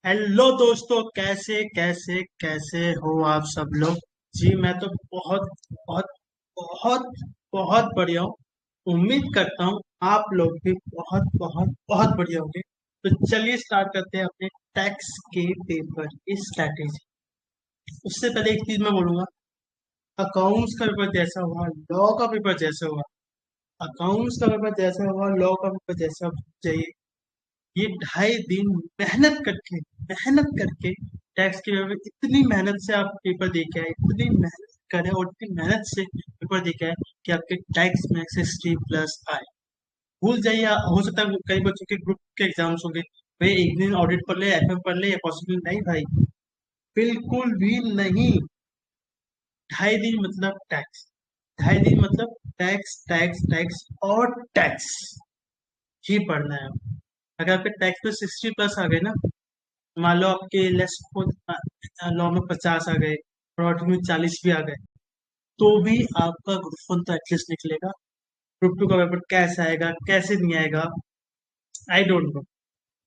Hello दोस्तों, कैसे कैसे कैसे हो आप सब लोग। जी मैं तो बहुत बहुत बहुत बहुत बढ़िया हूँ। उम्मीद करता हूँ आप लोग भी बहुत बहुत बहुत बढ़िया होंगे। तो चलिए स्टार्ट करते हैं अपने टैक्स के पेपर की स्ट्रैटेजी। उससे पहले एक चीज मैं बोलूंगा। अकाउंट्स का पेपर जैसा हुआ, लॉ का पेपर जैसा हुआ, अकाउंट्स का पेपर जैसा हुआ, लॉ का पेपर जैसा चाहिए। ये 2.5 दिन मेहनत करके टैक्स के पेपर, इतनी मेहनत से आप पेपर दे के आए, इतनी मेहनत करे और इतनी मेहनत से पेपर दे के आए कि आपके टैक्स में 60+ आए। भूल जाइए, हो सकता है कई बच्चों के ग्रुप के एग्जाम्स होंगे, भाई एक दिन ऑडिट पढ़ ले, एफएम पढ़ ले, या पॉसिबल नहीं भाई, बिल्कुल भी नहीं। 2.5 दिन मतलब टैक्स, 2.5 दिन मतलब टैक्स टैक्स टैक्स और टैक्स ही पढ़ना है। अगर आपके टैक्स पे 60+ आ गए ना, मान लो आपके लेस लॉ में 50 आ गए और ऑडिट में 40 भी आ गए, तो भी आपका ग्रुप वन तो एटलीस्ट निकलेगा। ग्रुप टू का पेपर कैसे आएगा, कैसे नहीं आएगा, आई डोंट नो।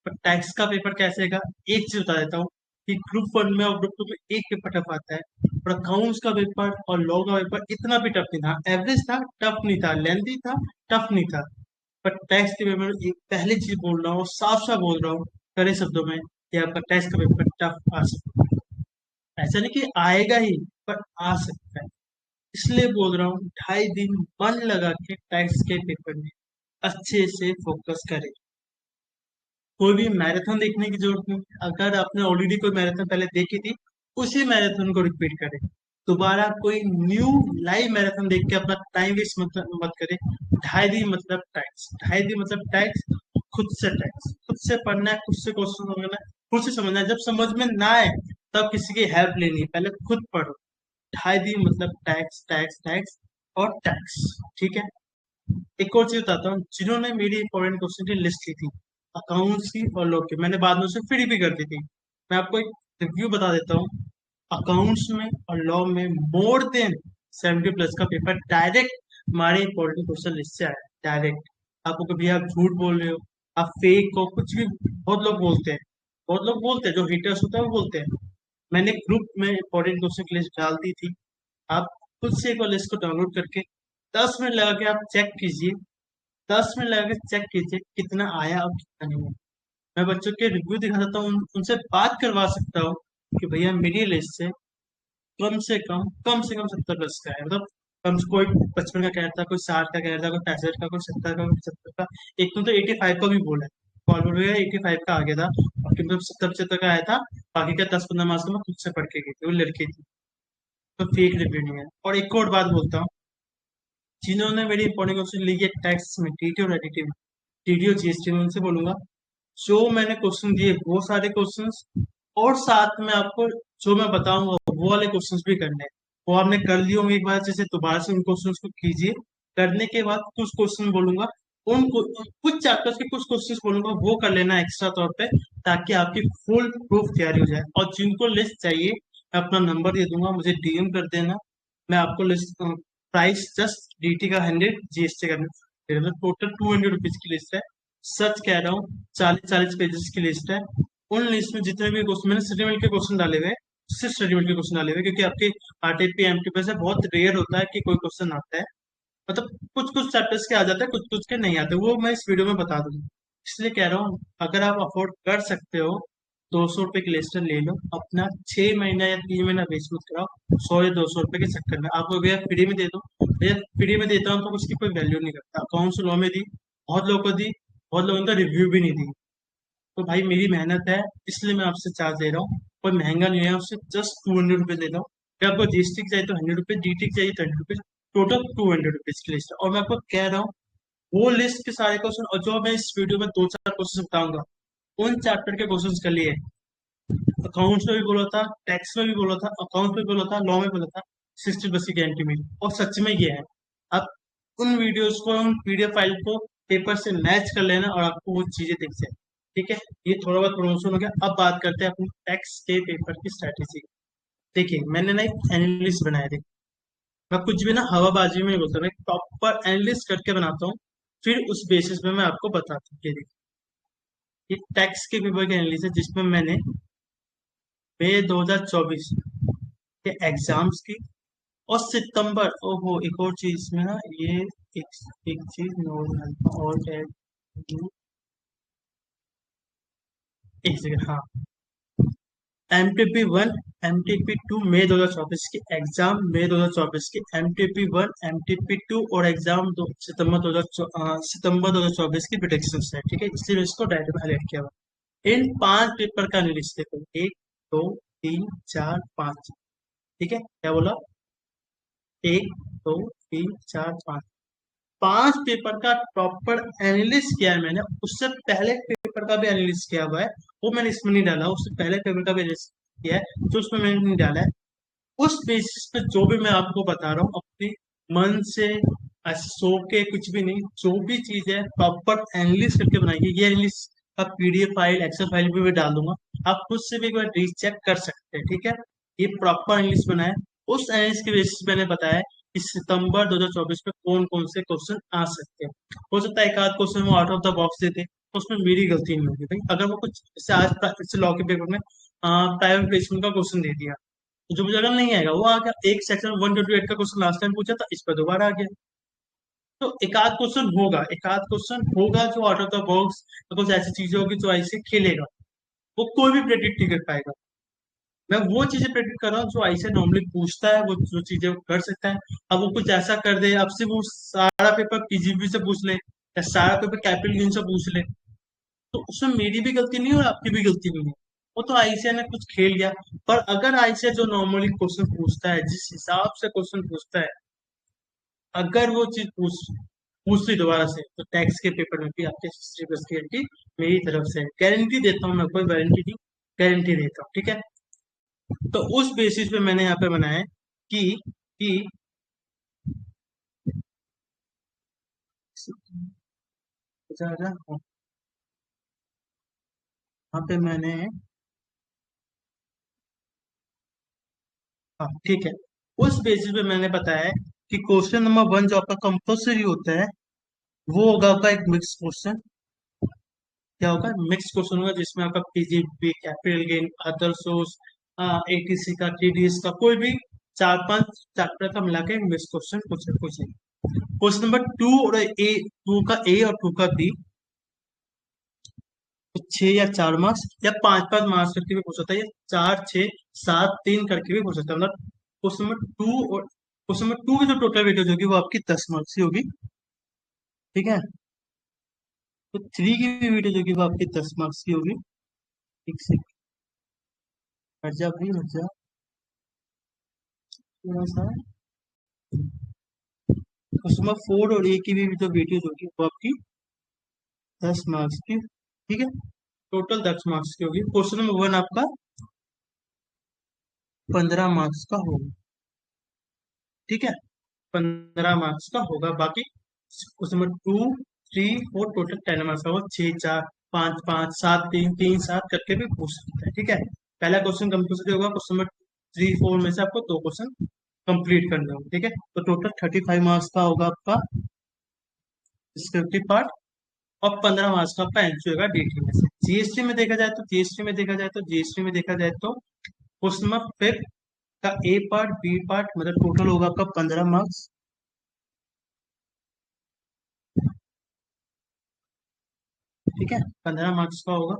पर टैक्स का पेपर कैसे आएगा, एक चीज बता देता हूँ कि ग्रुप वन में और ग्रुप टू में एक पेपर टफ आता है। और अकाउंट्स का पेपर और लॉ का पेपर इतना भी टफ नहीं था, एवरेज था, टफ नहीं था, लेंथी था, टफ नहीं था। पर टैक्स के पेपर एक पहली चीज बोल रहा हूँ, साफ साफ बोल रहा हूँ कड़े शब्दों में, कि आपका टैक्स का पेपर टफ आ सकता है। ऐसा नहीं कि आएगा ही, पर आ सकता है। इसलिए बोल रहा हूँ 2.5 दिन मन लगा के टैक्स के पेपर में अच्छे से फोकस करें। कोई भी मैराथन देखने की जरूरत नहीं। अगर आपने ऑलरेडी कोई मैराथन पहले देखी थी, उसी मैराथन को रिपीट करें। दोबारा कोई न्यू लाइव मैराथन देख के अपना टाइम वेस्ट मत करें। 2.5 दिन मतलब टैक्स, 2.5 दिन मतलब टैक्स। खुद से टैक्स, खुद से पढ़ना है, खुद से क्वेश्चन समझना है, खुद से समझना है। जब समझ में ना आए तब किसी की हेल्प लेनी है, पहले खुद पढ़ो। 2.5 दिन मतलब टैक्स टैक्स टैक्स और टैक्स। ठीक है। एक और चीज बताता हूँ, जिन्होंने मेरी इंपॉर्टेंट क्वेश्चन की लिस्ट ली थी अकाउंट्स की और लॉ की, मैंने बाद में उसे फ्री भी कर दी थी। मैं आपको एक रिव्यू बता देता हूँ। अकाउंट्स में और लॉ में मोर देन 70+ का पेपर डायरेक्ट हमारे इंपॉर्टेंट क्वेश्चन लिस्ट से आया, डायरेक्ट। आपको कभी आप झूठ बोल रहे हो, आप फेक हो, कुछ भी बहुत लोग बोलते हैं, बहुत लोग बोलते हैं, जो हेटर्स होता है वो बोलते हैं। मैंने ग्रुप में इंपॉर्टेंट क्वेश्चन की लिस्ट डाल दी थी। आप खुद से एक बार लिस्ट को डाउनलोड करके 10 मिनट लगा के आप चेक कीजिए। 10 मिनट लगा के चेक कीजिए कितना आया और कितना नहीं। मैं बच्चों के रिव्यू दिखा सकता हूँ, उनसे बात करवा सकता हूँ कि भैया मेरी लिस्ट से कम से कम 70+ का है। मतलब कम से कोई 55 का कह रहा था, कोई 60 का कह रहा था, कोई 65 का, कोई 70 का, कोई 75 का। एक तो 85 का भी बोला है, कॉल बोल रहा है 85 का आ गया था, और मतलब 70-75 का आया था। बाकी का 10-15 मार्क्स का मैं खुद से पढ़ के गई थी, वो लड़की थी। तो फेक रिव्यू नहीं है। और एक और बात बोलता हूँ, जिन्होंने मेरी इंपॉर्टेंट क्वेश्चन ली है टैक्स में, टीटी और एडिटिव, टीडी और जीएसटी में, उनसे बोलूंगा जो मैंने क्वेश्चन दिए वो सारे क्वेश्चंस, और साथ में आपको जो मैं बताऊंगा वो वाले क्वेश्चंस भी करने हैं। वो आपने कर लिए होंगे एक बार, जैसे दोबारा से उन क्वेश्चंस को कीजिए। करने के बाद कुछ क्वेश्चन बोलूंगा, कुछ चैप्टर्स के कुछ क्वेश्चंस बोलूंगा, वो कर लेना एक्स्ट्रा तौर पे, ताकि आपकी फुल प्रूफ तैयारी हो जाए। और जिनको लिस्ट चाहिए, मैं अपना नंबर दे दूंगा, मुझे डीएम कर देना। मैं आपको लिस्ट, प्राइस जस्ट डीटी का 100, जीएसटी का टोटल 200 रुपीज की लिस्ट है। सच कह रहा हूँ, 40-40 पेजेस की लिस्ट है। उन लिस्ट में जितने भी क्वेश्चन मैंने स्टडीमेंट के क्वेश्चन डाले हुए हैं, सिर्फ स्टडीमेंट के क्वेश्चन डाले हुए हैं, क्योंकि आपके आरटीपी एमटीपी से बहुत रेयर होता है कि कोई क्वेश्चन आता है। मतलब कुछ कुछ चैप्टर्स के आ जाते हैं, कुछ कुछ के नहीं आते, वो मैं इस वीडियो में बता दूंगा। इसलिए कह रहा हूँ, अगर आप अफोर्ड कर सकते हो, 200 रुपए की लिस्ट ले लो अपना। 6 महीना या 3 महीना वेस्ट मत कराओ 100 या 200 रुपए के चक्कर में। आपको भैया फ्री में दे दो, भैया फ्री में देता हूँ तो उसकी कोई वैल्यू नहीं करता। अकाउंट्स लॉ में दी, बहुत लोगों को दी, बहुत लोगों ने रिव्यू भी नहीं दी। तो भाई मेरी मेहनत है, इसलिए मैं आपसे चार्ज दे रहा हूँ। कोई महंगा नहीं है, उससे जस्ट 200 रुपये दे रहा हूँ। अगर आपको जीएसटी चाहिए तो 100 रुपये, डीटी चाहिए तो 100 रुपये, टोटल 200 रुपीज की लिस्ट है। और मैं आपको कह रहा हूँ, वो लिस्ट के सारे क्वेश्चन, और जो मैं इस वीडियो में 2-4 क्वेश्चन बताऊंगा, उन चैप्टर के क्वेश्चन कर लिए। अकाउंट्स में भी बोला था, टैक्स में भी बोला था, अकाउंट्स में बोला था, लॉ में बोला था, 60+ की गारंटी मिली, और सच में ये है। आप उन वीडियोस को, उन पीडीएफ फाइल को पेपर से मैच कर लेना और आपको वो चीजें दिख जाए। ठीक है। ये थोड़ा बहुत प्रमोशन हो गया। अब बात करते हैं अपनी टैक्स के पेपर की स्ट्रेटेजी। देखिए मैंने ना एक एनालिस्ट बनाया। देखिए मैं कुछ भी ना हवाबाजी में नहीं बोलता, मैं प्रॉपर एनालिस्ट करके बनाता हूँ, फिर उस बेसिस पे मैं आपको बताता हूँ। ये देखिए, ये टैक्स के पेपर की एनालिसिस है, जिसमें मैंने मई 2024 के एग्जाम्स की, और सितंबर, ओहो एक और चीज में ना ये, एक एक चीज नॉर्मल और एक सेकंड, हाँ, MTP 1 MTP 2 मई 2024 की एग्जाम, मई 2024 की MTP 1 MTP 2 और एग्जाम सितंबर 2024 की प्रिडिक्शन है, ठीक है, इसलिए इसको डायरेक्ट में हाईलाइट किया हुआ। इन 5 पेपर का एनालिसिस देखो, 1 2 3 4 5, ठीक है, क्या बोला, 1 2 3 4 5, 5 पेपर का प्रॉपर एनालिसिस किया है मैंने। उससे पहले पेपर का भी एनालिसिस किया हुआ है, वो मैंने इसमें नहीं डाला, उससे पहले पेपर का भी एनालिसिस किया है जो उसमें मैंने नहीं डाला है। उस बेसिस पे जो भी मैं आपको बता रहा हूँ, अपनी मन से ऐसे सो के कुछ भी नहीं, जो भी चीज है प्रॉपर एनालिसिस करके बनाइए। ये एनालिसिस का PDF फाइल, एक्सेल फाइल भी मैं डाल दूंगा, आप खुद से भी एक बार रीचेक कर सकते हैं, ठीक है। ये प्रॉपर एनालिसिस बना है, उस एनालिसिस के बेसिस पे मैंने बताया कि सितंबर 2024 में कौन कौन से क्वेश्चन आ सकते हैं। हो सकता है एक आध क्वेश्चन वो आउट ऑफ द बॉक्स देते, तो उसमें मेरी गलती नहीं होगी भाई। अगर वो कुछ जैसे आज जैसे लॉ के पेपर में प्राइवेट प्लेसमेंट का क्वेश्चन दे दिया, तो जो मुझे अगर नहीं आएगा वो आ गया, एक सेक्शन 128 का क्वेश्चन लास्ट टाइम पूछा था, इस पर दोबारा आ गया। तो एक आध क्वेश्चन होगा जो आउट ऑफ द बॉक्स, कुछ ऐसी चीजें होगी जो ऐसे खेलेगा, वो कोई भी प्रेडिक्ट नहीं कर पाएगा। मैं वो चीजें प्रेडिक्ट कर रहा हूँ जो ऐसे नॉर्मली पूछता है, वो जो चीजें वो कर सकता है। अब वो कुछ ऐसा कर दे, अब से वो सारा पेपर PGP से पूछ ले या सारा पेपर कैपिटल गेन से पूछ ले, तो उसमें मेरी भी गलती नहीं है और आपकी भी गलती नहीं है, वो तो आईसीए ने कुछ खेल गया। पर अगर आईसीए जो नॉर्मली क्वेश्चन पूछता है, जिस हिसाब से क्वेश्चन पूछता है, अगर वो चीज पूछ ली दोबारा से, तो टैक्स के पेपर में भी आपके हिस्ट्री बस की गारंटी मेरी तरफ से है। गारंटी देता हूँ मैं, कोई वारंटी नहीं, गारंटी देता हूँ, ठीक है। तो उस बेसिस पे मैंने यहाँ पे बनाया है कि यहाँ पे मैंने, हाँ ठीक है, उस बेसिस पे मैंने बताया है कि क्वेश्चन नंबर 1 जो आपका कंपल्सरी होता है, वो होगा आपका एक मिक्स क्वेश्चन। क्या होगा, मिक्स क्वेश्चन होगा, जिसमें आपका PGP, capital gain, other source, ATC का, TDS का, कोई भी 4 5 चैप्टर का मिला के मिक्स क्वेश्चन पूछे। क्वेश्चन नंबर 2 और टू का ए और 2 का बी, तो 6 या 4 मार्क्स या 5 5 मार्क्स करके भी पूछ सकता है, या 4 6 7 3 करके भी पूछ सकता है। मतलब क्वेश्चन नंबर 2 की जो टोटल वेटेज होगी वो आपकी 10 मार्क्स की होगी, ठीक है। तो 3 की भी वेटेज होगी वो आपकी 10 मार्क्स की होगी। एक से हट जा भाई, हट जा थोड़ा सा। क्वेश्चन नंबर 4 और ए की भी जो वेटेज होगी वो आपकी 10 मार्क्स की, ठीक है। टोटल 10 मार्क्स की होगी। क्वेश्चन नंबर 1 आपका 15 मार्क्स का होगा, ठीक है, 15 मार्क्स का होगा। बाकी क्वेश्चन नंबर 2 3 4 टोटल 10 मार्क्स का होगा। 6 4 5 5 7 3 3 7 करके भी पूछ सकते हैं, ठीक है। पहला क्वेश्चन कंपल्सरी होगा, क्वेश्चन नंबर 3 4 में से आपको 2 क्वेश्चन कंप्लीट करने होंगे, ठीक है। तो टोटल 35 मार्क्स का होगा आपका डिस्क्रिप्टिव पार्ट, और 15 मार्क्स का आपका एंट्री होगा DT में से। जीएसटी में देखा जाए तो क्वेश्चन नंबर 5 का ए पार्ट बी पार्ट मतलब टोटल होगा आपका 15 मार्क्स, ठीक है, 15 मार्क्स का होगा।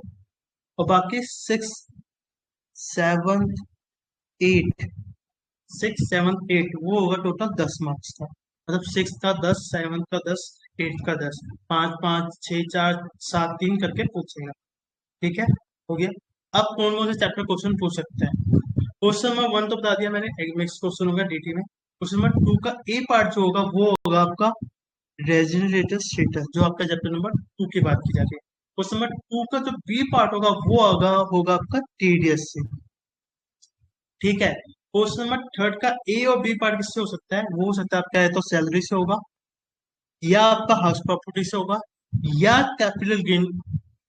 और बाकी 6 7 8 6 7 8 वो होगा टोटल 10 मार्क्स का। मतलब 6 का 10, 7 का 10, 8 का 10, 5 5 6 4 7 3 करके पूछेगा, ठीक है, हो गया। अब कौन कौन से चैप्टर क्वेश्चन पूछ सकते हैं। क्वेश्चन नंबर 1 तो बता दिया मैंने, एक मिक्स क्वेश्चन होगा DT में। क्वेश्चन नंबर 2 का ए पार्ट जो होगा वो होगा आपका रेजिडेंट स्टेटस, जो आपका चैप्टर नंबर 2 की बात की जाती है। क्वेश्चन नंबर 2 का जो बी पार्ट होगा वो होगा आपका TDS से, ठीक है। क्वेश्चन नंबर 3 का ए और बी पार्ट किससे हो सकता है, वो हो सकता है आपका, या तो सैलरी से होगा, या आपका हाउस प्रॉपर्टी से होगा, या कैपिटल गेन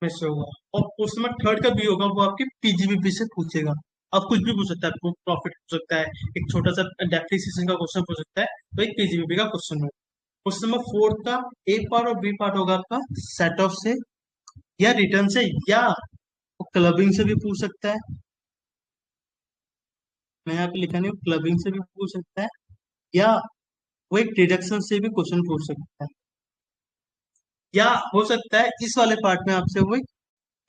में से होगा। और क्वेश्चन नंबर 3 का बी होगा वो आपके PGBP से पूछेगा। अब कुछ भी पूछ सकता है, आपको प्रॉफिट पूछ सकता है, एक छोटा सा डेप्रिसिएशन का क्वेश्चन पूछ सकता है, तो एक PGBP का क्वेश्चन होगा। क्वेश्चन नंबर 4 का ए पार्ट और बी पार्ट होगा आपका सेट ऑफ से, या रिटर्न से, या क्लबिंग से भी पूछ सकता है, मैं यहाँ पे लिखा नहीं हूँ, क्लबिंग से भी पूछ सकता है, या वो एक डिडक्शन से भी क्वेश्चन पूछ सकता है, या हो सकता है इस वाले पार्ट में आपसे वो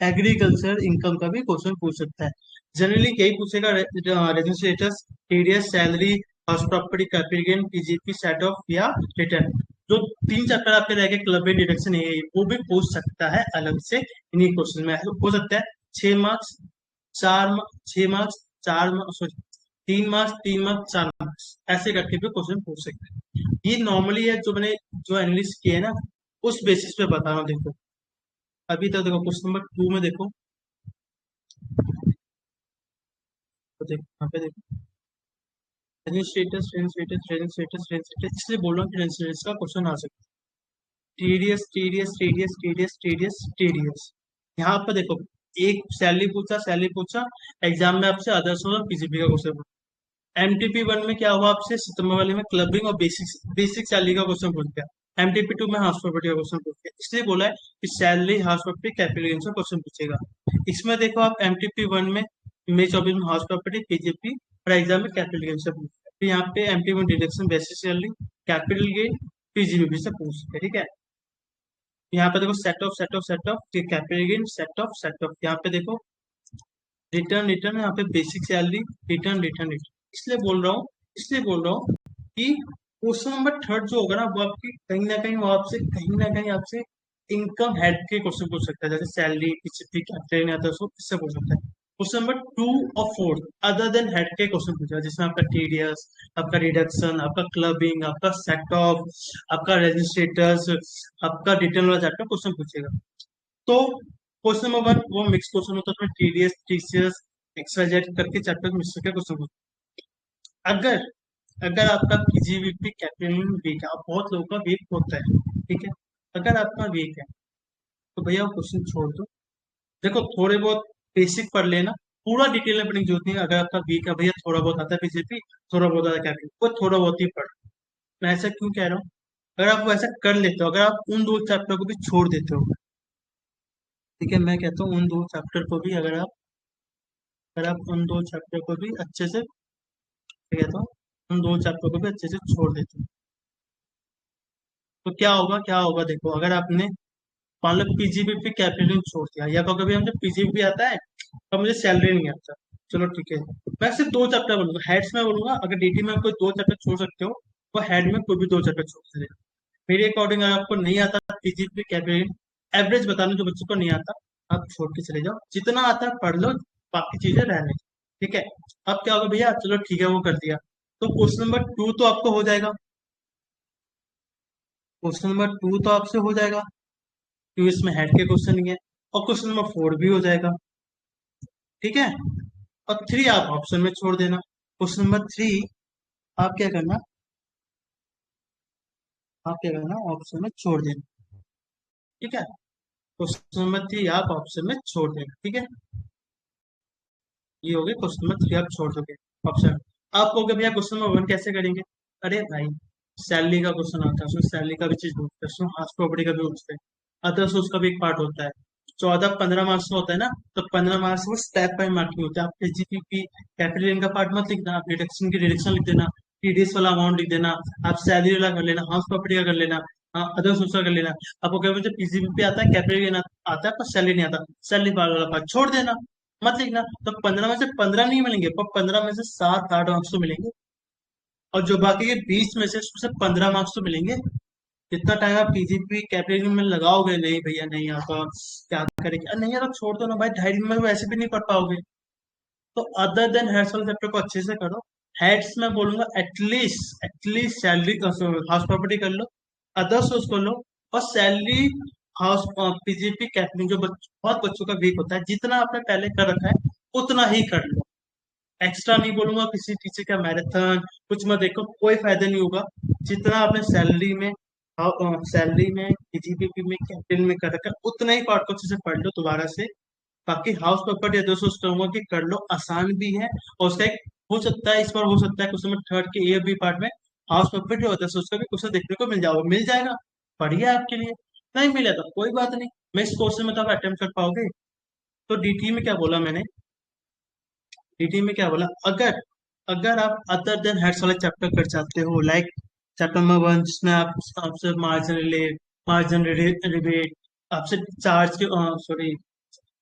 एग्रीकल्चर इनकम का भी क्वेश्चन पूछ सकता है। जनरली यही पूछेगा, residential status, TDS, salary, house property, capital gain, PGP, set off या रिटर्न। जो तीन चैप्टर आपके रह गए, क्लब एंड डिडक्शन, ये वो भी पूछ सकता है अलग से इन्हीं क्वेश्चन में। हो सकता है 6 marks, 6 marks, 4 marks, sorry 3 marks, 3 marks, 4 marks, ऐसे करके भी क्वेश्चन पूछ सकते हैं। ये नॉर्मली है, जो मैंने जो एनालिस्ट किए है ना, उस बेसिस पे बता रहा हूँ। देखो अभी तक देखो क्वेश्चन नंबर 2 में देखो, तो देखो यहाँ पे देखो, training status, training status, training status, training status, इसलिए बोल रहा हूँ कि ट्रेनिंग स्टेटस का क्वेश्चन आ सकता है। TDS, TDS, TDS, TDS, TDS, TDS. यहाँ पर देखो, एक सैलरी पूछा, सैलरी पूछा, एग्जाम में आपसे अदर्स और पीजीपी का क्वेश्चन पूछा। एमटीपी 1 में क्या हुआ आपसे, सितंबर वाले में क्लबिंग और बेसिक बेसिक सैलरी का क्वेश्चन पूछ गया। एमटीपी 2 में हाउस प्रॉपर्टी का क्वेश्चन पूछ गया, इसलिए बोला है कि salary, house property, capital gain से क्वेश्चन पूछेगा। इसमें देखो आप एमटीपी 1 में मई 24 में हाउस प्रॉपर्टी, पीजीपी, और एग्जाम में कैपिटल गेन से पूछा। फिर यहाँ पे MTP 1 deduction, basic salary, capital gain, PGB से पूछते हैं, ठीक है। यहाँ पे देखो set of, set of, set of, capital gain, set of, set of. यहाँ पे देखो रिटर्न, रिटर्न, यहाँ पे basic salary, return, return, return. इसलिए बोल रहा हूँ कि क्वेश्चन नंबर थर्ड जो होगा ना, वो आपकी कहीं ना कहीं आपसे इनकम हेड के क्वेश्चन पूछ सकता है, जैसे सैलरी, पीसीपी, कैपिटल नहीं आता है, उसको इससे पूछ सकता है। क्वेश्चन नंबर 2 और 4 अदर देन हेड के क्वेश्चन पूछा, जिसमें आपका टीडीएस, आपका रिडक्शन, आपका क्लबिंग, आपका सेट ऑफ, आपका रजिस्ट्रेटर्स, आपका रिटर्न वाला चैप्टर क्वेश्चन पूछेगा। तो क्वेश्चन नंबर 1 वो मिक्स क्वेश्चन होता है, उसमें टीडीएस, टीसीएस, एक्सवाइजेड करके चैप्टर मिक्स करके क्वेश्चन पूछते हैं। अगर अगर आपका पीजीबीपी कैपिटल वीक है, अब बहुत लोगों का वीक होता है, ठीक है, अगर आपका वीक है तो भैया वो क्वेश्चन छोड़ दो। देखो थोड़े बहुत बेसिक पढ़ लेना, पूरा डिटेल में पढ़ने की जरूरत नहीं है। अगर आपका वीक है भैया, थोड़ा बहुत आता है पीजीपी, थोड़ा बहुत आता है कैपिटल, वो थोड़ा बहुत ही पढ़। मैं ऐसा क्यों कह रहा हूँ, अगर आप वो ऐसा कर लेते हो, अगर आप उन दो चैप्टर को भी छोड़ देते हो, ठीक है, मैं कहता हूँ उन दो चैप्टर को भी, अगर आप उन दो चैप्टर को भी अच्छे से, मैं कहता हूँ उन दो चैप्टर को भी अच्छे से छोड़ देते हो, तो क्या होगा देखो, अगर आपने मान लो पीजीबीपी कैपिटल छोड़ दिया, या कभी कभी हमसे पीजीबीपी आता है तो मुझे सैलरी नहीं आता, चलो ठीक है, मैं सिर्फ दो चैप्टर बोलूंगा, हेड्स में बोलूंगा। अगर डीटी में कोई दो चैप्टर छोड़ सकते हो, तो हेड में कोई भी दो चैप्टर छोड़ सकते हो। मेरे अकॉर्डिंग अगर आपको नहीं आता पीजीबीपी कैपिटल, एवरेज बताना जो बच्चों को नहीं आता, आप छोड़ के चले जाओ, जितना आता है पढ़ लो, बाकी चीजें रहने दो, ठीक है। अब क्या होगा भैया, चलो ठीक है वो कर दिया, तो क्वेश्चन नंबर 2 तो आपको हो जाएगा, क्वेश्चन नंबर 2 तो आपसे हो जाएगा, क्योंकि इसमें हेड के क्वेश्चन नहीं है। और क्वेश्चन नंबर 4 भी हो जाएगा, ठीक है। और 3 आप ऑप्शन में छोड़ देना, क्वेश्चन नंबर 3 आप क्या करना, ऑप्शन में छोड़ देना, ठीक है। क्वेश्चन नंबर 3 आप ऑप्शन में छोड़ देना, ठीक है। ये हो गया क्वेश्चन नंबर 3 आप छोड़ दोगे ऑप्शन। आप कहोगे भैया क्वेश्चन नंबर 1 कैसे करेंगे, अरे भाई सैलरी का क्वेश्चन आता है, उसमें सैलरी का भी चीज पूछते हैं, उसमें हाउस प्रॉपर्टी का भी पूछते हैं, अदर्स उसका भी एक पार्ट होता है। 14-15 मार्क्स का होता है ना, तो 15 मार्क्स वो स्टेप बाय मार्किंग होता है। आप जीपीपी कैपिटल इनका पार्ट मत लिखना, आप डिडक्शन की डिडक्शन लिख देना, टीडीएस वाला अमाउंट लिख देना, आप सैलरी वाला कर लेना, हाउस प्रॉपर्टी का कर लेना, अदर्स उसका कर लेना। आपको क्या बोलते हैं, पीसीबीपी आता है, कैपिटल आता है, पर सैलरी नहीं आता, सैलरी वाला पार्ट छोड़ देना, मत लिखना। तो 15 में से 15 नहीं मिलेंगे, पर 15 में से 7-8 मार्क्स तो मिलेंगे, और जो बाकी के 20 में से उसमें से 15 मार्क्स तो मिलेंगे। जितना टाइम आप पीजीपी कैपिटल में लगाओगे, नहीं भैया नहीं आता, क्या करेंगे, नहीं आता छोड़ दो ना भाई, 2.5 दिन में वैसे भी नहीं पढ़ पाओगे। तो अदर देन हेड्स वाले चैप्टर को अच्छे से करो। हेड्स में बोलूंगा एटलीस्ट सैलरी, हाउस प्रॉपर्टी कर लो, अदर सोर्स कर लो, और सैलरी, हाउस, पीजीपी कैपिटल, जो बहुत बच्चों का वीक होता है, जितना आपने पहले कर रखा है उतना ही कर लो। एक्स्ट्रा नहीं बोलूंगा, किसी टीचर का मैराथन कुछ मत देखो, कोई फायदा नहीं होगा। जितना आपने सैलरी में पीजीपीपी में कैपिटल में कर रखा है, उतना ही पार्ट को अच्छे से पढ़ लो दोबारा से। बाकी हाउस पेपर या दोस्तों कहूंगा कि कर लो, आसान भी है। और उसका एक हो सकता है, इस बार हो सकता है क्वेश्चन नंबर थर्ड के ए बी पार्ट में हाउस पेपर जो होता है उसका भी क्वेश्चन देखने को मिल जाएगा, बढ़िया है आपके लिए। नहीं मिले तो कोई बात नहीं, मैं इस क्वेश्चन में तो आप अटेम्प्ट कर पाओगे। तो डीटी में क्या बोला मैंने, डीटी में क्या बोला, अगर अगर आप अदर देन हेड्स वाले चैप्टर कर चाहते हो, लाइक चैप्टर नंबर 1 जिसमें आप आपसे मार्जिन रिले, मार्जिन रिबेट, आपसे चार्ज के सॉरी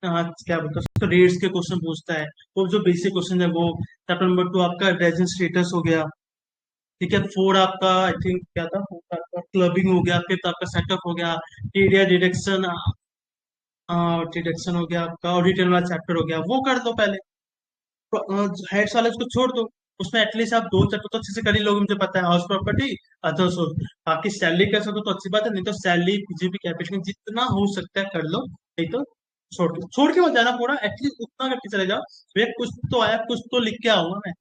क्या बोलते हैं उसको, रेट्स के क्वेश्चन पूछता है, वो जो बेसिक क्वेश्चन है वो। चैप्टर नंबर 2 आपका रेजिन स्टेटस हो गया, ठीक है। 4 आपका आई थिंक क्या था, 4 आपका क्लबिंग हो गया, फिफ्थ आपका सेटअप हो गया, टीडीआई डिडक्शन, डिडक्शन हो गया आपका, और रिटर्न वाला चैप्टर हो गया, वो कर दो पहले। हेड्स वाले उसको छोड़ दो, उसमें एटलीस्ट आप 2 चैप्टर तो अच्छे से कर ही लोगे, मुझे पता है, हाउस प्रॉपर्टी, अदर सोर्स। बाकी सैलरी कर सको तो अच्छी बात है, नहीं तो सैलरी पीजीपी कैपिटल जितना हो सकता है कर लो, नहीं तो छोड़ के मत जाना पूरा, एटलीस्ट उतना करके चले जाओ। भैया कुछ तो आया, कुछ तो लिख के आऊंगा मैं।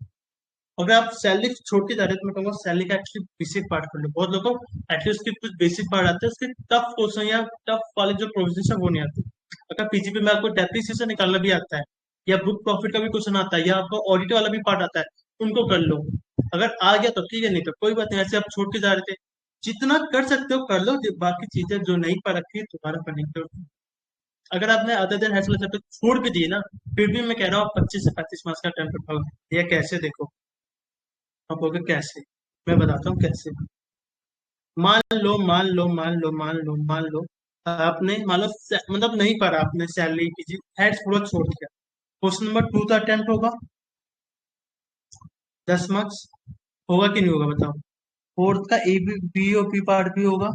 अगर आप सैलरी छोड़ के जा रहे हो तो मैं कहूँगा सैलरी का एटलीस्ट बेसिक पार्ट कर लो। बहुत लोगों को एटलीस्ट उसके कुछ बेसिक पार्ट आते हैं, उसके टफ क्वेश्चन या टफ वाले जो प्रोविजन है वो नहीं आते। अगर पीजीपी में आपको डेप्रिसिएशन निकालना भी आता है, या बुक प्रॉफिट का भी क्वेश्चन आता है, या आपको ऑडिट वाला भी पार्ट आता है, उनको कर लो। अगर आ गया तो ठीक है, नहीं तो कोई बात नहीं, ऐसे आप छोड़ के जा रहे थे। जितना कर सकते हो कर लो, बाकी चीजें जो नहीं पढ़ रखी है तुम्हारा पढ़ने की जरूरत नहीं। अगर आपने अदर देन हेल्थ वाले चैप्टर छोड़ भी दिए ना, फिर भी मैं कह रहा हूँ 25 से 35 मार्क्स का अटेम्प्ट उठाओ। ये कैसे देखो, आप बोलोगे कैसे, मैं बताता हूँ कैसे। मान लो आपने मान लो मतलब नहीं पढ़ा आपने, सैलरी की हेड्स पूरा छोड़ दिया। क्वेश्चन नंबर 2 का अटेम्प्ट होगा, 10 मार्क्स होगा कि नहीं होगा बताओ। फोर्थ का A B B O P part भी होगा,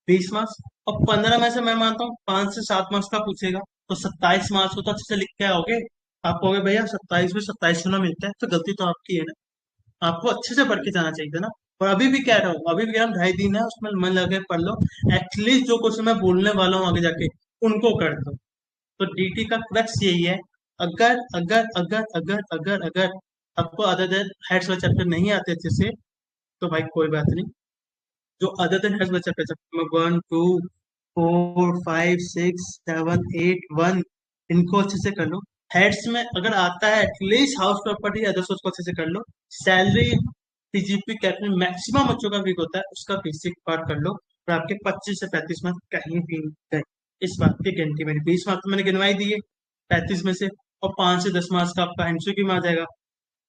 20 मार्क्स। और 15 में से मैं मानता हूँ 5 से 7 मार्क्स का पूछेगा, तो 27 मार्क्स को तो अच्छे से लिख के आओगे। आप कहोगे भैया 27 में 27 ना मिलता है, तो गलती तो आपकी है ना, आपको अच्छे से पढ़ के जाना चाहिए था ना। और अभी भी कह रहा हूँ, अभी भी कह रहा हूँ, 2.5 दिन है, उसमें मन लगे पढ़ लो। एटलीस्ट जो क्वेश्चन मैं बोलने वाला हूँ आगे जाके, उनको कर दो। तो डीटी का क्रक्स यही है। अगर अगर अगर अगर अगर अगर आपको अदर देन हेड्स वाले चैप्टर नहीं आते अच्छे से, तो भाई कोई बात नहीं। जो अदर देन हेड्स वाले चैप्टर, चैप्टर 1 2 4 5 6 7 8 1, इनको अच्छे से कर लो। हेड्स में अगर आता है at least house property other source को अच्छे से कर लो। सैलरी पीजीपी कैपिटल मैक्सिमम बच्चों का वीक होता है, उसका बेसिक पार्ट कर लो, और आपके 25 से 35 मार्क्स कहीं भी नहीं गए। इस बात की गारंटी मेरी। 20 मार्क्स तो मैंने गिनवाई दिए 35 में से, और 5 से 10 मार्क्स का आपका एमसीक्यू में आ जाएगा,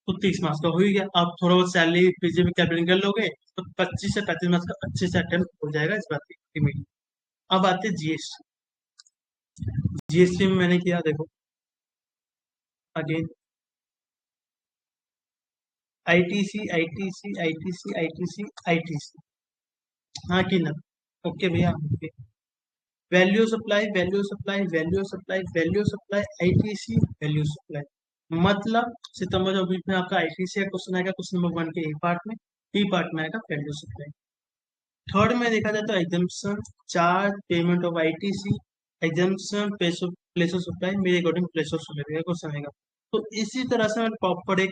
तो 30 मार्क्स का हो ही गया। आप थोड़ा बहुत सैलरी पीजीपी कैपिटल कर लोगे, तो 25 से 35 मार्क्स का अच्छे से अटेम्प्ट हो जाएगा, इस बात की गारंटी मेरी। अब आते जीएसटी। जीएसटी में मैंने किया देखो, again ITC ITC ITC ITC ITC, हाँ कि ना, ओके भैया okay. Value supply value supply value supply value supply ITC value supply, मतलब सितंबर 24 में आपका आईटीसी का क्वेश्चन आएगा, क्वेश्चन नंबर 1 के ए पार्ट में। बी पार्ट में आएगा वैल्यू सप्लाई। थर्ड में देखा जाए तो exemption, charge, payment of ITC, exemption, place of supply, मेरे अकॉर्डिंग प्लेस ऑफ सप्लाई का क्वेश्चन आएगा। तो इसी तरह से मैंने प्रॉपर एक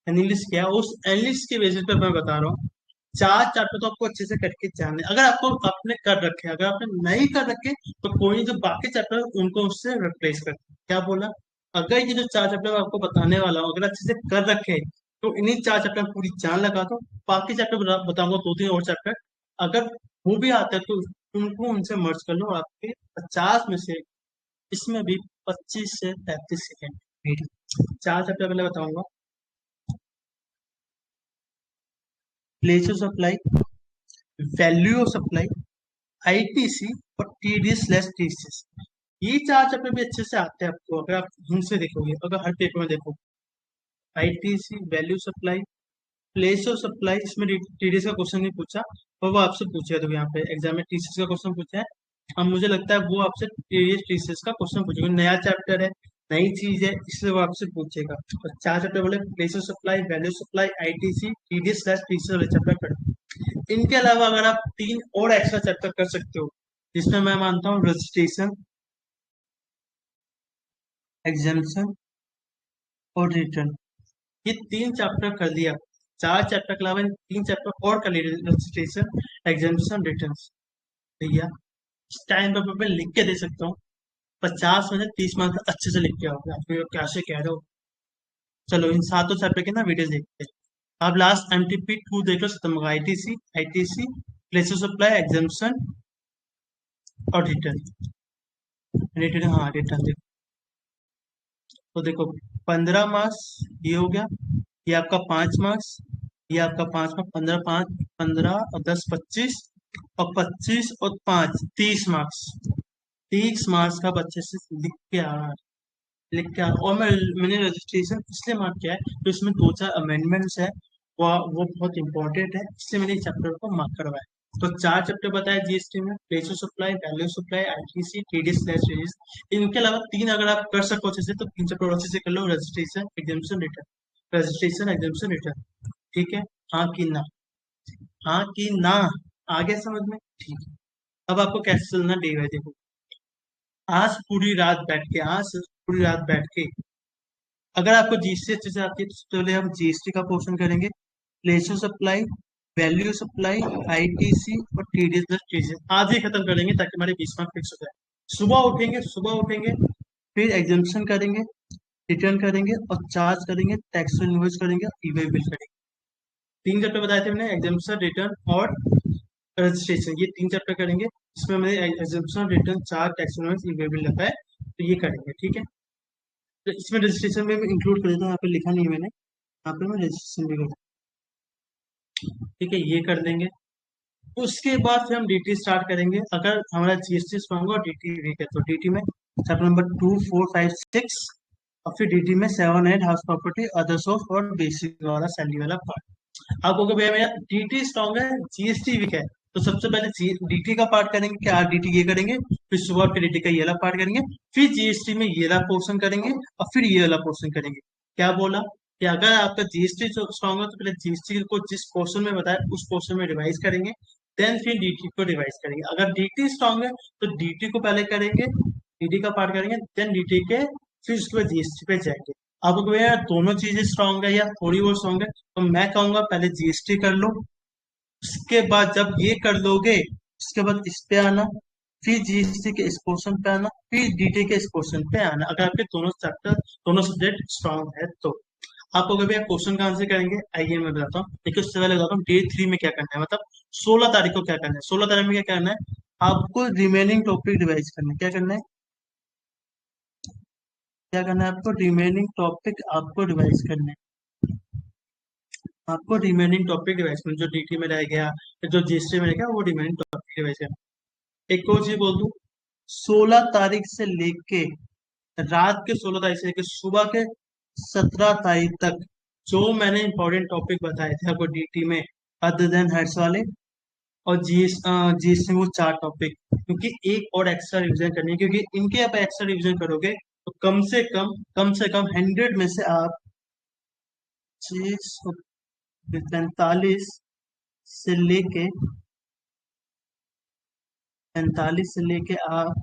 एनालिस्ट किया, उस एनालिस्ट के बेसिस पे मैं बता रहा हूँ। 4 चैप्टर तो आपको अच्छे से करके जाने, अगर आपको आपने कर रखे, अगर आपने नहीं कर रखे तो कोई जो बाकी चैप्टर उनको उससे रिप्लेस कर, क्या बोला, अगर ये जो 4 चैप्टर मैं आपको बताने वाला हूँ अगर अच्छे से कर रखे, तो इन्हीं 4 चैप्टर में पूरी जान लगा दो। बाकी चैप्टर बताऊंगा 2 3 और चैप्टर, अगर वो भी आता है तो उनको उनसे मर्ज कर लो, और आपके 50 में से इसमें भी 25 से 35 सेकेंड मेरी। 4 चैप्टर पहले बताऊंगा, place of supply, value of supply, ITC, और टीडीएस स्लैश टीसीएस। ये 4 चैप्टर भी अच्छे से आते हैं आपको, अगर आप ढंग से देखोगे, अगर हर पेपर में देखो। ITC, value supply, place of supply, इसमें टीडीएस का क्वेश्चन नहीं पूछा, पर वो आपसे पूछेगा, तो यहाँ पे एग्जाम में टीसीएस का क्वेश्चन पूछा है। अब मुझे लगता है वो आपसे टीडीएस टीसीएस का क्वेश्चन पूछेगा, नया चैप्टर है, नई चीज है, इसलिए वो आपसे पूछेगा। तो 4 चैप्टर बोले, place of supply, value supply, ITC, TDS slash TCS वाले चैप्टर पढ़े। इनके अलावा अगर आप 3 और एक्स्ट्रा चैप्टर कर सकते हो, जिसमें मैं मानता हूँ रजिस्ट्रेशन, एग्जाम्पशन, और रिटर्न, ये 3 चैप्टर कर लिया। 4 चैप्टर के अलावा इन 3 चैप्टर और कर लिए, रजिस्ट्रेशन, एग्जाम्पशन, रिटर्न। भैया इस टाइम पे मैं लिख के दे सकता हूँ, 50 में से 30 मार्क्स अच्छे से लिख के आओगे। आप क्या से कह रहे हो। चलो इन 7 चैप्टर के ना वीडियो देखते हैं। आप लास्ट एमटीपी 2 देख लो, खत्म होगा। ITC, ITC, place of supply, exemption, और रिटर्न। रिटर्न, हाँ रिटर्न देखो, तो देखो 15 मार्क्स ये हो गया, ये आपका 5 मार्क्स, ये आपका 5 मार्क्स, 15 5 15 और 10 25, और 25 और 5 30 मार्क्स। 30 मार्क्स का बच्चे से लिख के आ रहा। और मैंने रजिस्ट्रेशन इसलिए मार्क किया है तो इसमें 2 4 अमेंडमेंट्स है, वो बहुत इंपॉर्टेंट है, इसलिए मैंने इस चैप्टर को मार्क करवाया। तो 4 चैप्टर बताया जीएसटी में, place of supply, value supply, ITC, TDS slash TDS. इनके अलावा 3 अगर आप कर सको अच्छे से तो 3 चैप्टर अच्छे से कर लो, registration examination return, registration examination return. ठीक है, हाँ कि ना, हाँ कि ना, आगे समझ में, ठीक है। अब आपको कैसे चलना डे बाय, देखो आज पूरी रात बैठ के अगर आपको जीएसटी अच्छे से आती है तो पहले हम जीएसटी का पोर्शन करेंगे, place of supply, value supply, ITC और टीडीएस प्लस टीडीएस आज ही खत्म करेंगे ताकि हमारे 20 मार्क फिक्स हो जाए। सुबह उठेंगे, फिर एग्जामिशन करेंगे, रिटर्न करेंगे और चार्ज करेंगे, टैक्स इनवॉइस करेंगे, ईवे बिल करेंगे। 3 चैप्टर बताए थे मैंने, एग्जामिशन, रिटर्न और रजिस्ट्रेशन, ये 3 चैप्टर करेंगे। इसमें मैंने exemption, return, charge, tax invoice, e way bill रखा है, तो ये करेंगे। ठीक है, तो इसमें रजिस्ट्रेशन में भी इंक्लूड कर देता हूँ, यहाँ पे लिखा नहीं है मैंने, यहाँ पे मैं रजिस्ट्रेशन भी कर दूँ। ठीक है, ये कर देंगे। उसके बाद फिर हम डीटी स्टार्ट करेंगे। अगर हमारा जीएसटी स्ट्रॉन्ग और डीटी वीक है तो डीटी में चैप्टर नंबर 2 4 5 6, और फिर डीटी में 7 8 हाउस प्रॉपर्टी, अदर्स ऑफ और बेसिक वाला सैलरी वाला पार्ट। आप कहोगे भैया मेरा डीटी स्ट्रॉन्ग है जीएसटी वीक है, तो सबसे पहले डीटी का पार्ट करेंगे कि आज डीटी ये करेंगे, फिर सुबह के डीटी का ये वाला पार्ट करेंगे, फिर जीएसटी में ये वाला पोर्शन करेंगे, और फिर ये वाला पोर्शन करेंगे। क्या बोला कि अगर आपका जीएसटी स्ट्रॉन्ग है तो पहले जीएसटी को जिस पोर्शन में बताया उस पोर्शन में रिवाइज करेंगे, देन फिर डीटी को रिवाइज करेंगे। अगर डीटी स्ट्रॉन्ग है तो डीटी को पहले करेंगे, डीटी का पार्ट करेंगे, देन डीटी के, फिर उसके बाद जीएसटी पे जाएंगे। अब अगर यार दोनों चीजें स्ट्रॉन्ग है या थोड़ी बहुत स्ट्रॉन्ग है तो मैं कहूंगा पहले जीएसटी कर लो, उसके बाद जब ये कर लोगे उसके बाद इस पे आना, फिर जीएसटी के इस पोर्शन पे आना, फिर डीटी के इस पोर्शन पे आना, अगर आपके दोनों चैप्टर दोनों सब्जेक्ट स्ट्रॉन्ग है तो। आप अगर भैया क्वेश्चन का आंसर करेंगे, आइए मैं बताता हूँ। देखिए उससे पहले बताता हूँ डे 3 में क्या करना है, मतलब 16 तारीख को क्या करना है। 16 तारीख में क्या करना है, आपको रिमेनिंग टॉपिक रिवाइज करना है। क्या करना है, क्या करना है आपको, रिमेनिंग टॉपिक आपको रिवाइज करना है। आपको रिमेनिंग टॉपिक रिवाइज करना है। जो डीटी में रह गया, जो जीएसटी में रह गया, वो रिमेनिंग टॉपिक रिवाइज करना है। एक और चीज बोल दूं, 16 तारीख से लेके रात के 16 तारीख से लेके सुबह के 17 तारीख तक जो मैंने इंपॉर्टेंट टॉपिक बताए थे आपको डीटी में, अदर देन हेड्स वाले और जीएस में वो 4 टॉपिक, क्योंकि एक और एक्स्ट्रा रिवीजन करनी है, क्योंकि इनके आप एक्स्ट्रा रिवीजन करोगे तो कम से कम 100 में से आप 45 से लेके 45 से लेके आप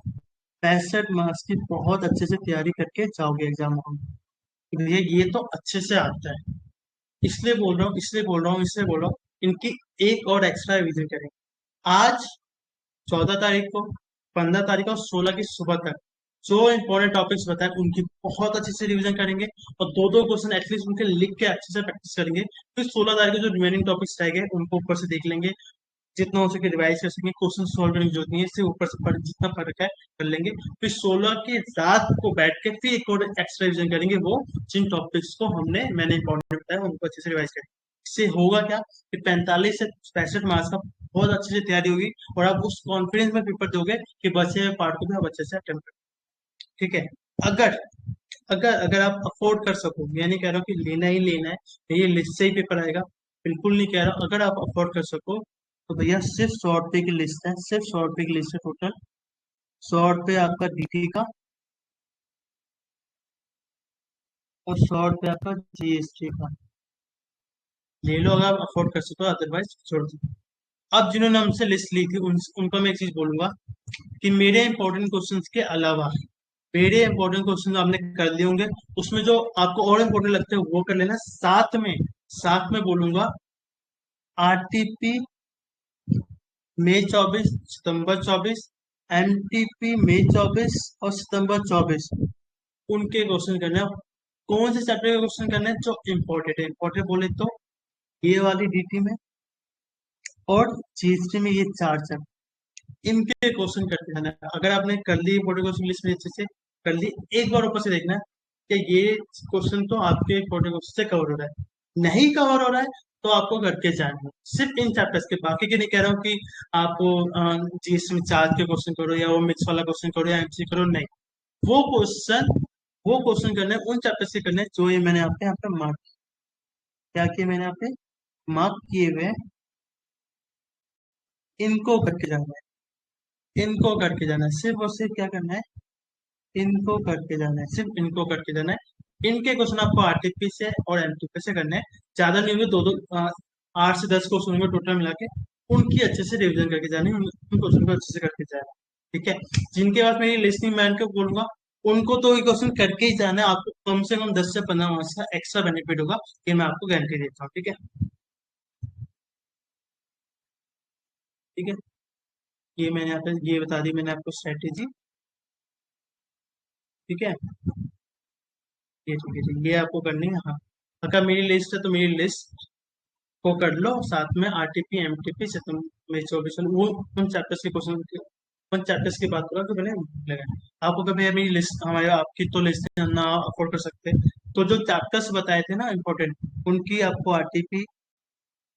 65 मार्क्स की बहुत अच्छे से तैयारी करके जाओगे एग्जाम हॉल में। ये तो अच्छे से आता है, इसलिए बोल रहा हूँ इनकी एक और एक्स्ट्रा रिवीजन करें। आज 14 तारीख को, 15 तारीख और 16 की सुबह तक जो इंपॉर्टेंट टॉपिक्स बताए उनकी बहुत अच्छे से रिवीजन करेंगे, और दो दो क्वेश्चन एटलीस्ट उनके लिख के अच्छे से प्रैक्टिस करेंगे। फिर 16 तारीख को जो रिमेनिंग टॉपिक्स रह गए उनको ऊपर से देख लेंगे, जितना हो सके रिवाइज कर सकेंगे, क्वेश्चन सोल्व करने की जरूरत नहीं है, इससे ऊपर से जितना फर्क है कर लेंगे। फिर 16 की रात को बैठ के फिर एक और एक्स्ट्रा रिवीजन करेंगे, वो जिन टॉपिक्स को मैंने इंपॉर्टेंट बताया उनको अच्छे से रिवाइज करेंगे। इससे होगा क्या कि 45 से 65 मार्क्स का बहुत अच्छे से तैयारी होगी, और आप उस कॉन्फिडेंस में पेपर दोगे कि बचे हुए पार्ट को भी आप अच्छे से अटेम्प्ट करें। ठीक है, अगर अगर अगर आप अफोर्ड कर सको, मैं नहीं कह रहा हूँ कि लेना ही लेना है, ये लिस्ट से ही पेपर आएगा, बिल्कुल नहीं कह रहा, अगर आप अफोर्ड कर सको तो भैया सिर्फ 100 रुपए की लिस्ट है, सिर्फ 100 रुपए की लिस्ट है टोटल। 100 रुपए आपका डीटी का और 100 रुपए आपका जीएसटी का, ले लो अगर आप अफोर्ड कर सको, अदरवाइज छोड़ दो। अब जिन्होंने हमसे लिस्ट ली थी उनको मैं एक चीज बोलूंगा कि मेरे इंपॉर्टेंट क्वेश्चंस के अलावा मेरे इंपॉर्टेंट क्वेश्चन आपने कर लिए होंगे, उसमें जो आपको और इंपॉर्टेंट लगते हैं वो कर लेना। साथ में बोलूंगा आरटीपी मई 24 सितंबर 24, एमटीपी मई 24 और सितंबर 24, उनके क्वेश्चन करना है। कौन से चैप्टर के क्वेश्चन करना है जो इम्पोर्टेंट है, इम्पोर्टेंट बोले तो ये वाली डीटी में और जीएसटी में, ये 4 चैप्टर, इनके क्वेश्चन करते रहना है। अगर आपने कर ली इंपॉर्टेंट क्वेश्चन लिस्ट में अच्छे से कर ली, एक बार ऊपर से देखना है कि ये क्वेश्चन तो आपके इंपॉर्टेंट क्वेश्चन से कवर हो रहा है। नहीं कवर हो रहा है तो आपको करके जाना है सिर्फ इन चैप्टर्स के, बाकी के नहीं कह रहा हूँ कि आप जीएस में चार्ज के क्वेश्चन करो या वो मिक्स वाला क्वेश्चन करो या एमसी करो, नहीं। वो क्वेश्चन वो क्वेश्चन करने हैं, उन चैप्टर्स के करने हैं जो ये मैंने आपके यहाँ पे मार्क, क्या किए मैंने यहाँ पे मार्क किए हुए हैं, इनको करके जाना है, इनको करके जाना है, सिर्फ और सिर्फ क्या करना है, इनको करके जाना है, सिर्फ इनको करके जाना है। इनके क्वेश्चन आपको आरटीपी से और एमटीपी से करने हैं, ज्यादा नहीं होंगे, दो दो 8 से 10 क्वेश्चन होंगे टोटल मिला के, उनकी अच्छे से रिवीजन करके जानी है, उन क्वेश्चन को अच्छे से करके जाना है, ठीक है। जिनके पास मेरी लिस्टिंग मैन को बोलूंगा उनको तो ये क्वेश्चन करके ही जाना है, आपको कम से कम 10 से 15 मार्क्स का एक्स्ट्रा बेनिफिट होगा, ये मैं आपको गारंटी देता हूँ, ठीक है। ठीक है, ये मैंने यहाँ पे ये बता दी मैंने आपको स्ट्रेटेजी, ठीक है। ये ठीक है, ठीक है, ये आपको करनी है, हाँ। अगर मेरी लिस्ट है तो मेरी लिस्ट को कर लो, साथ में आरटीपी एमटीपी से तुम में 24 वो उन चैप्टर्स के क्वेश्चन, उन चैप्टर्स की बात करो तो मैंने लगा आपको कभी मेरी लिस्ट, हमारे आपकी तो लिस्ट ना अफोर्ड कर सकते, तो जो चैप्टर्स बताए थे ना इम्पोर्टेंट, उनकी आपको आरटीपी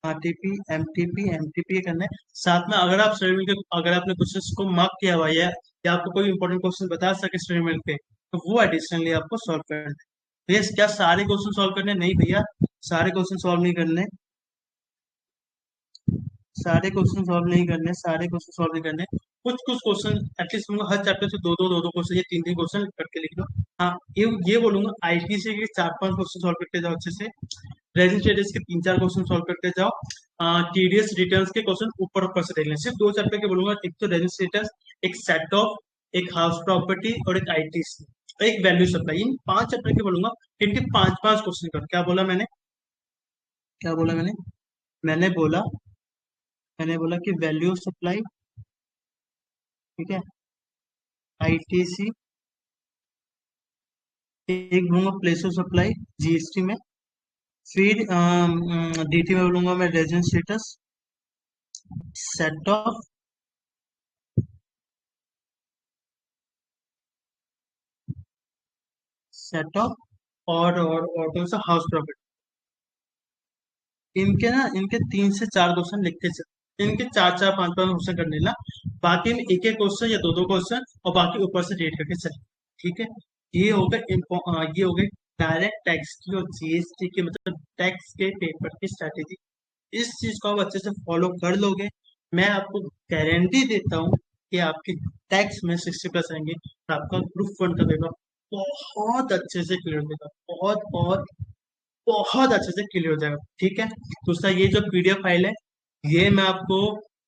आरटीपी एमटीपी एमटीपी करना है, साथ में अगर आप स्टडी मिल के अगर आपने क्वेश्चन को मार्क किया हुआ है या आपको कोई इंपॉर्टेंट क्वेश्चन बता सके स्टडी मिल पे, तो वो एडिशनली आपको सॉल्व करना है। भैया क्या सारे क्वेश्चन सॉल्व करने, नहीं भैया, सारे क्वेश्चन सॉल्व नहीं करने, सारे क्वेश्चन सॉल्व नहीं करने, सारे क्वेश्चन सॉल्व नहीं करने, कुछ कुछ क्वेश्चन एटलीस्ट बोलूंगा हर चैप्टर से दो दो क्वेश्चन या तीन तीन क्वेश्चन करके लिख लो। हाँ, ये बोलूंगा आईटीसी के 4-5 क्वेश्चन सॉल्व करके जाओ अच्छे से, रेजिस्टेटिव्स के 3-4 क्वेश्चन सॉल्व करके जाओ, टीडीएस रिटर्न्स के क्वेश्चन ऊपर ऊपर से देख लें, सिर्फ दो चैप्टर के बोलूंगा, एक तो रेजिस्टेटर्स, एक सेट ऑफ, एक हाउस प्रॉपर्टी और एक आईटीसी, एक वैल्यू सप्लाई, इन 5 चैप्टर के बोलूंगा, इनके 5-5 क्वेश्चन करो। क्या बोला मैंने, क्या बोला मैंने, मैंने बोला मैंने बोला कि वैल्यू सप्लाई, ठीक है, आईटीसी, एक बोलूंगा प्लेस ऑफ सप्लाई जीएसटी में, फिर डीटी में बोलूंगा मैं resident status, set of, set of और कौन सा हाउस प्रॉपर्टी, इनके ना इनके 3 से 4 क्वेश्चन लिखते चल, इनके 4-4 5-5 क्वेश्चन कर लेना, बाकी में एक एक क्वेश्चन या दो दो क्वेश्चन और बाकी ऊपर से रेट करके चल, ठीक है। ये हो गए ये हो गए डायरेक्ट टैक्स की और जीएसटी के, मतलब टैक्स के पेपर की स्ट्रैटेजी। इस चीज को आप अच्छे से फॉलो कर लोगे, मैं आपको गारंटी देता हूँ कि आपके टैक्स में 60+ आएंगे, और आपका ग्रुप 1 का पेपर बहुत अच्छे से क्लियर हो जाएगा, बहुत बहुत बहुत अच्छे से क्लियर हो जाएगा, ठीक है। तो उसका ये जो पीडीएफ फाइल है, ये मैं आपको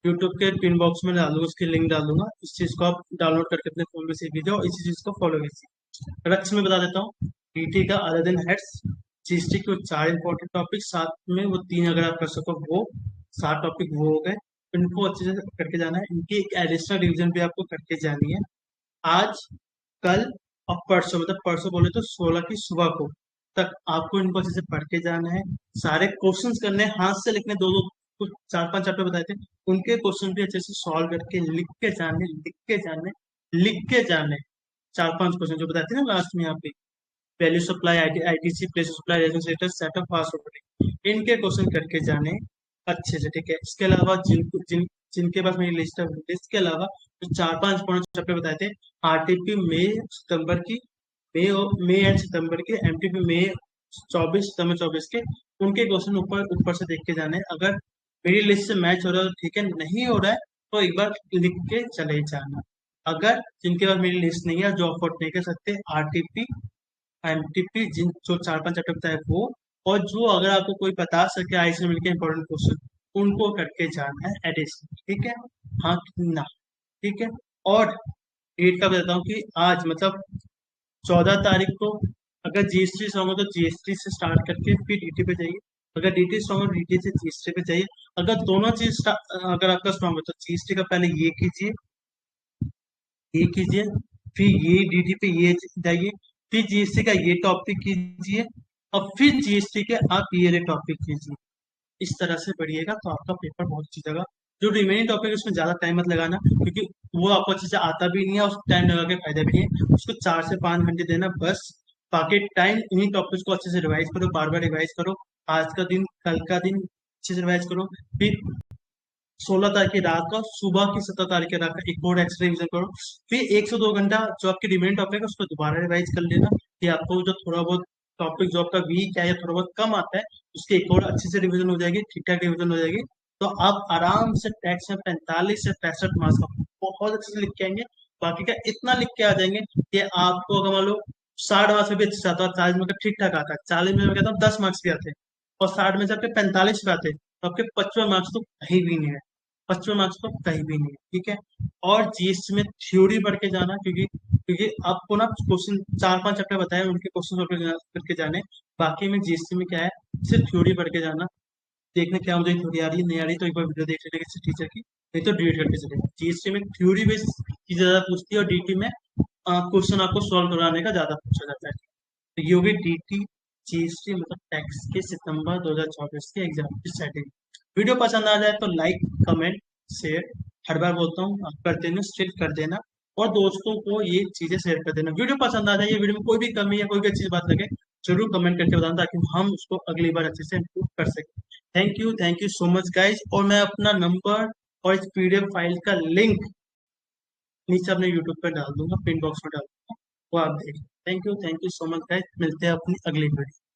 यूट्यूब के पिन बॉक्स में डाल दूंगा, उसकी लिंक डाल दूंगा, इस चीज को आप डाउनलोड करके अपने फोन में सीख लीजिए और इसी चीज को फॉलो कीजिए। रक्स में बता देता हूँ, टीटी का अदर देन हेड्स, जीएसटी के वो 4 इंपॉर्टेंट टॉपिक, साथ में वो 3 अगर आप कर सको वो 7 टॉपिक वो हो गए, इनको अच्छे से करके जाना है, इनकी एक एडिशनल रिविजन भी आपको करके जानी है, आज, कल और परसों, मतलब परसों बोले तो 16 की सुबह को तक आपको इनको अच्छे से पढ़ के जाना है, सारे क्वेश्चंस करने हैं, हाथ से लिखने, दो दो कुछ 4-5 चैप्टर बताए थे, उनके क्वेश्चन भी अच्छे से सॉल्व करके लिख के जाने, लिख के जाने, लिख के जाने, 4-5 क्वेश्चन जो बताते हैं ना लास्ट में यहाँ पे, value supply, ITC, place supply, registrar, setup, fast property, इनके क्वेश्चन करके जाने अच्छे से, ठीक है। इसके अलावा जिनके पास मेरी लिस्ट है, लिस्ट के अलावा जो 4-5 चैप्टर बताए थे, आरटीपी मई सितंबर की, मई एंड सितंबर के, एमटीपी मई 24 सितंबर 24 के, उनके क्वेश्चन ऊपर ऊपर से देख के जाने हैं। अगर मेरी लिस्ट से मैच हो रहा है तो ठीक है, नहीं हो रहा है तो एक बार लिख के चले जाना। अगर जिनके पास मेरी लिस्ट नहीं है, जो अफोर्ड नहीं कर सकते, आरटीपी एमटीपी, जिन जो 4-5 चैप्टर बताए वो, और जो अगर आपको कोई बता सके आई से मिलकर इंपॉर्टेंट क्वेश्चन, उनको करके जाना है एडिशन, ठीक है। हाँ कि ना, ठीक है। और डेट का बताता हूँ कि आज मतलब 14 तारीख को अगर जीएसटी सॉन्ग हो तो जीएसटी से स्टार्ट करके फिर डीटी पे जाइए, अगर डीटी स्ट्रॉन्ग हो डीटी से जीएसटी पे जाइए, अगर दोनों चीज अगर आपका स्ट्रॉन्ग हो तो जीएसटी का पहले ये कीजिए, फिर ये डीटी पे ये जाइए, फिर जीएसटी का ये टॉपिक कीजिए, और फिर जीएसटी के आप ये टॉपिक कीजिए, इस तरह से पढ़िएगा तो आपका पेपर बहुत अच्छी जगह। जो रिमेनिंग टॉपिक है उसमें ज्यादा टाइम मत लगाना, क्योंकि वो आपको अच्छे से आता भी नहीं है और टाइम लगा के फायदा भी नहीं है, उसको 4 से 5 घंटे देना बस, बाकी टाइम इन्हीं टॉपिक्स को अच्छे से रिवाइज करो, बार बार रिवाइज करो। आज का दिन, कल का दिन अच्छे से रिवाइज करो। फिर 16 तारीख की रात का, सुबह की 17 तारीख की रात का एक और एक्स्ट्रा रिविजन करो। फिर 1 से 2 घंटा जो आपके रिमेन टॉपिक है उसको दोबारा रिवाइज कर लेना, कि आपको जो थोड़ा बहुत टॉपिक जो आपका वीक है या थोड़ा बहुत कम आता है, उसकी एक और अच्छे से रिविजन हो जाएगी, ठीक ठाक रिविजन हो जाएगी। तो आप आराम से टैक्स में 45 से 65 मार्क्स का बहुत अच्छे से लिख के आएंगे। बाकी का इतना लिख के आ जाएंगे कि आपको अगर मान लो 60 मार्क्स में भी अच्छे से आता है, 40 में का ठीक ठाक आता है, 40 में मैं कहता हूँ 10 मार्क्स भी आते हैं, और 60 में से आपके 45 पे आते हैं, तो आपके 55 मार्क्स तो कहीं भी नहीं है। 55 मार्क्स तो कहीं भी नहीं है, ठीक है। और जीएसटी में थ्योरी पढ़ के जाना, क्योंकि आपको ना क्वेश्चन 4-5 चैप्टर बताए, उनके क्वेश्चन सॉल्व करके जाने। बाकी में जीएसटी में क्या है, सिर्फ थ्योरी पढ़ के जाना। देखने क्या मुझे थ्योरी आ रही है नहीं आ रही, तो एक बार वीडियो देख लेना किसी टीचर की, नहीं तो डिलीट करके चलेगा। जीएसटी में थ्योरी बेस्ड चीजें ज्यादा पूछती है, और डीटी में क्वेश्चन आपको सॉल्व कराने का ज्यादा पूछा जाता है। तो ये होगी डीटी जीएसटी मतलब टैक्स के सितंबर 2024 के एग्जाम की सेटिंग। वीडियो पसंद आ जाए तो लाइक, कमेंट, शेयर, हर बार बोलता हूँ आप कर देना, स्ट्रिक्ट कर देना, और दोस्तों को ये चीजें शेयर कर देना। वीडियो पसंद आ जाए, ये वीडियो में कोई भी कमी या कोई भी अच्छी बात लगे, जरूर कमेंट करके बताना, ताकि हम उसको अगली बार अच्छे से इम्प्रूव कर सकें। Thank you so much guys. और मैं अपना नंबर और इस पीडीएफ फाइल का लिंक नीचे अपने यूट्यूब पे डाल दूंगा, पिन बॉक्स में डाल दूंगा, वो आप देख। Thank you so much guys, मिलते हैं अपनी अगली वीडियो।